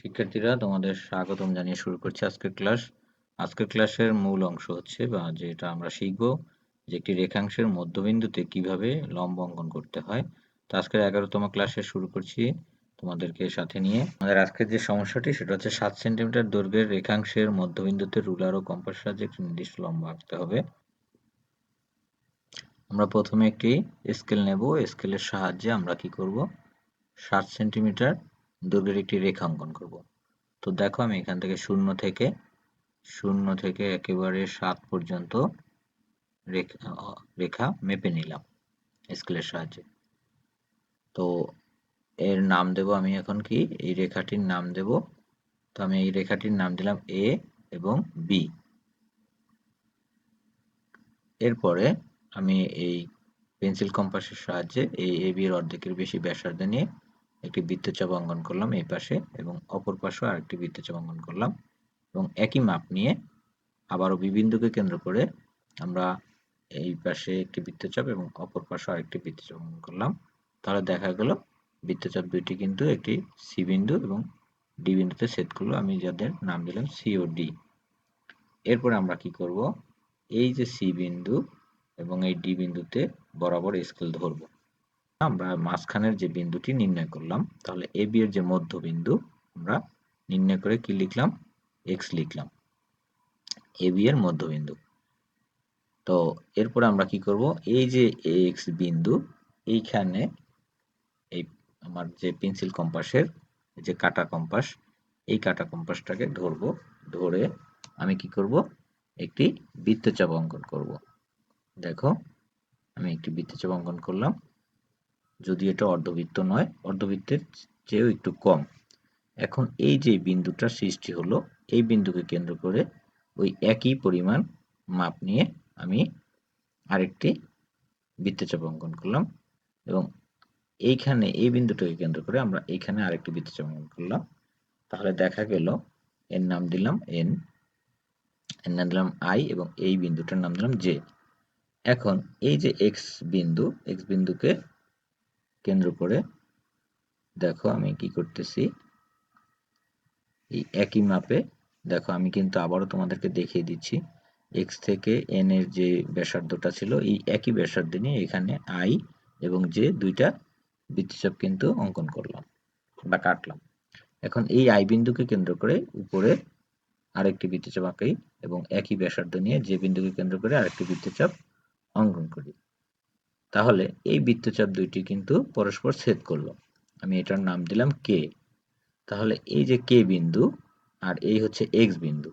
শিক্ষার্থীরা তোমাদের স্বাগতম জানিয়ে শুরু করছি আজকের ক্লাস। আজকের ক্লাসের মূল অংশ হচ্ছে বা যেটা আমরা শিখব যে একটি রেখাংশের মধ্যবিন্দুতে কিভাবে লম্ব অঙ্কন করতে হয়। তো আজকের 11তম ক্লাসে শুরু করছি তোমাদেরকে সাথে নিয়ে। আমাদের আজকের যে সমস্যাটি সেটা হচ্ছে 7 সেন্টিমিটার দৈর্ঘ্যের রেখাংশের মধ্যবিন্দুতে রুলার ও কম্পাস সাহায্যে একটি নির্দিষ্ট লম্ব আঁকতে হবে। আমরা প্রথমে একটি স্কেল নেব। স্কেলের সাহায্যে আমরা কি করব, 7 সেন্টিমিটার দৈর্ঘ্যের একটি রেখা অঙ্কন করব। তো দেখো আমি এখান থেকে শূন্য থেকে একেবারে 7 পর্যন্ত রেখা মেপে নিলাম স্কেলের সাহায্যে। তো এর নাম দেব আমি এখন কি, এই রেখাটির নাম দেব। তো আমি এই রেখাটির নাম দিলাম এ এবং বি। এরপরে আমি এই পেন্সিল কম্পাসের সাহায্যে এই এ বি এর অর্ধেকের বেশি ব্যাসার্ধ নিয়ে একটি বৃত্তচাপ অঙ্কন করলাম এই পাশে, এবং অপর পাশেও আরেকটি বৃত্তচাপ অঙ্কন করলাম, এবং একই মাপ নিয়ে আবারও বি বিন্দুকে কেন্দ্র করে আমরা এই পাশে একটি বৃত্তচাপ এবং অপর পাশে আরেকটি বৃত্তচাপ অঙ্কন করলাম। তাহলে দেখা গেল বৃত্তচাপ দুইটি কিন্তু একটি সি বিন্দু এবং ডি বিন্দুতে ছেদ করলো, আমি যাদের নাম দিলাম সি ও ডি। এরপরে আমরা কি করব, এই যে সি বিন্দু এবং এই ডি বিন্দুতে বরাবর স্কেল ধরব। আমরা মাঝখানের যে বিন্দুটি নির্ণয় করলাম, তাহলে এ বি এর যে মধ্যবিন্দু আমরা নির্ণয় করে কি লিখলাম, এক্স লিখলাম, এ বি এর মধ্যবিন্দু। তো এরপর আমরা কি করব, এই যে এক্স বিন্দু, এইখানে এই আমার যে পেন্সিল কম্পাসের যে কাটা কম্পাস, এই কাটা কম্পাসটাকে ধরবো। ধরে আমি কি করব, একটি বৃত্তচাপ অঙ্কন করব। দেখো আমি একটি বৃত্তচাপ অঙ্কন করলাম, যদি এটা অর্ধবৃত্ত নয়, অর্ধবৃত্তের চেয়েও একটু কম। এখন এই যে বিন্দুটা সৃষ্টি হলো, এই বিন্দুকে কেন্দ্র করে ওই একই পরিমাণ মাপ নিয়ে আমি আরেকটি বৃত্তচাপ অঙ্কন করলাম, এবং এইখানে এই বিন্দুটাকে কেন্দ্র করে আমরা এইখানে আরেকটি বৃত্তচাপ অঙ্কন করলাম। তাহলে দেখা গেল এর নাম দিলাম এন, এর নাম দিলাম আই, এবং এই বিন্দুটার নাম দিলাম জে। এখন এই যে এক্স বিন্দুকে কেন্দ্র করে দেখো আমি কি করতেছি, এই একই মাপে দেখো আমি কিন্তু আবারও তোমাদেরকে দেখিয়ে দিচ্ছি, এক্স থেকে এন এর যে ব্যাসার্ধটা ছিল, এই একই ব্যাসার্ধ নিয়ে এখানে আই এবং জে দুইটা বৃত্তচাপ কিন্তু অঙ্কন করলাম বা কাটলাম। এখন এই আই বিন্দুকে কেন্দ্র করে উপরে আরেকটি বৃত্তচাপ আঁকি, এবং একই ব্যাসার্ধ নিয়ে যে বিন্দুকে কেন্দ্র করে আরেকটি বৃত্তচাপ অঙ্কন করি। তাহলে এই বৃত্তচাপ দুইটি কিন্তু পরস্পর ছেদ করলো, আমি এটার নাম দিলাম কে। তাহলে এই যে কে বিন্দু আর এই হচ্ছে এক্স বিন্দু,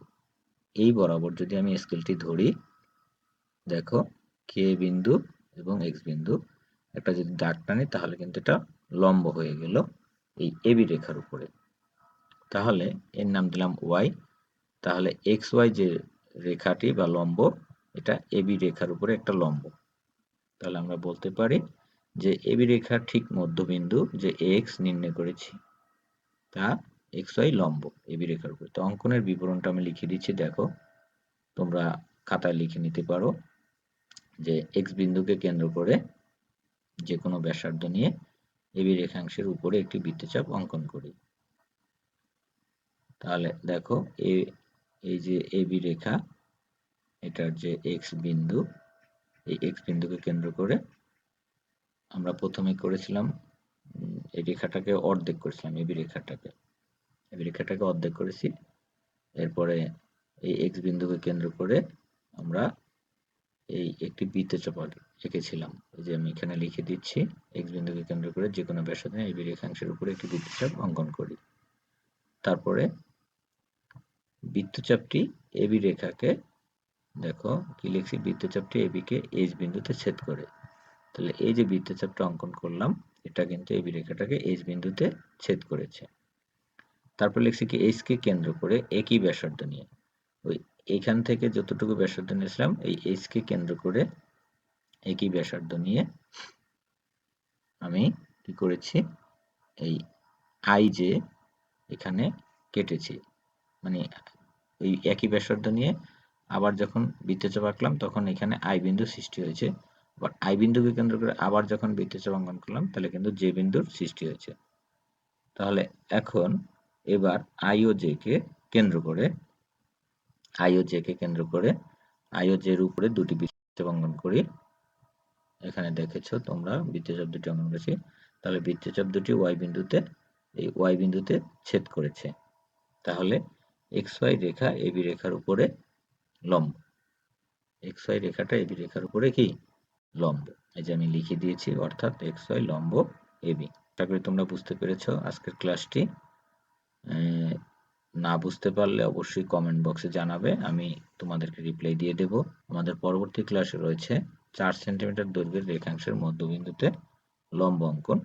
এই বরাবর যদি আমি স্কেলটি ধরি, দেখো কে বিন্দু এবং এক্স বিন্দু একটা যদি দাগ টানি, তাহলে কিন্তু এটা লম্ব হয়ে গেল এই এবি রেখার উপরে। তাহলে এর নাম দিলাম ওয়াই। তাহলে এক্স ওয়াই যে রেখাটি বা লম্ব, এটা এবি রেখার উপরে একটা লম্ব। তাহলে আমরা বলতে পারি যে এবি রেখার ঠিক মধ্যবিন্দু যে এক্স নির্ণয় করেছি, তা এক্স ওয়াই লম্ব এবি রেখার উপরে। তো অঙ্কনের বিবরণটা আমি লিখে দিচ্ছি, দেখো তোমরা খাতায় লিখে নিতে পারো যে এক্স বিন্দুকে কেন্দ্র করে যে কোনো ব্যাসার্ধ নিয়ে এবি রেখাংশের উপরে একটি বৃত্তচাপ অঙ্কন করি। তাহলে দেখো এই যে এবি রেখা, এটার যে এক্স বিন্দু, এই এক্স বিন্দুকে কেন্দ্র করে আমরা প্রথমে করেছিলাম এই রেখাটাকে অর্ধেক করেছিলাম, এবি রেখাটাকে অর্ধেক করেছি। এরপরে এই এক্স বিন্দুকে কেন্দ্র করে আমরা এই একটি বৃত্তচাপ এঁকেছিলাম, এই যে আমি এখানে লিখে দিচ্ছি, এক্স বিন্দুকে কেন্দ্র করে যে কোনো ব্যাসার্ধ এবি রেখাংশের উপরে একটি বৃত্তচাপ অঙ্কন করি। তারপরে বৃত্তচাপটি এবি রেখাকে, দেখো কি লিখছি, বৃত্তচাপটি এবি কে এইচ বিন্দুতে ছেদ করে। তাহলে এই যে বৃত্তচাপটা অঙ্কন করলাম, এটা কিন্তু এবি রেখাটাকে এইচ বিন্দুতে ছেদ করেছে। তারপর লিখছি কি, এইচ কে কেন্দ্র করে একই ব্যাসার্ধ নিয়ে, ওই এইখান থেকে যতটুকু ব্যাসার্ধ নিয়েছিলাম, এই এইচ কে কেন্দ্র করে একই ব্যাসার্ধ নিয়ে আমি কি করেছি, এই আই যে এখানে কেটেছি, মানে এই একই ব্যাসার্ধ নিয়ে আবার যখন বৃত্তচাপ আঁকলাম, তখন এখানে আই বিন্দু সৃষ্টি হয়েছে। আবার আই বিন্দুকে কেন্দ্র করে আবার যখন বৃত্তচাপ অঙ্কন করলাম, তাহলে কিন্তু জে বিন্দুর সৃষ্টি হয়েছে। তাহলে এখন এবার আই ও জে কে কেন্দ্র করে আই ও জে এর উপরে দুটি বৃত্তচাপ অঙ্কন করি। এখানে দেখেছো তোমরা বৃত্তচাপ দুটি অঙ্কন করেছি। তাহলে বৃত্তচাপ দুটি এই ওয়াই বিন্দুতে ছেদ করেছে। তাহলে এক্স ওয়াই রেখা এবি রেখার উপরে লম্ব। এক্স ওয়াই রেখাটা এবি রেখার উপরে কি লম্ব। এই যে আমি লিখে দিয়েছি, অর্থাৎ এক্স ওয়াই লম্ব এবি। আশা করি তোমরা বুঝতে পেরেছো আজকের ক্লাসটি। না বুঝতে পারলে অবশ্যই কমেন্ট বক্সে জানাবে, আমি তোমাদেরকে রিপ্লাই দিয়ে দেব। আমাদের পরবর্তী ক্লাসে রয়েছে 4 সেন্টিমিটার দৈর্ঘ্যের রেখাংশের মধ্যবিন্দুতে লম্ব অঙ্কন।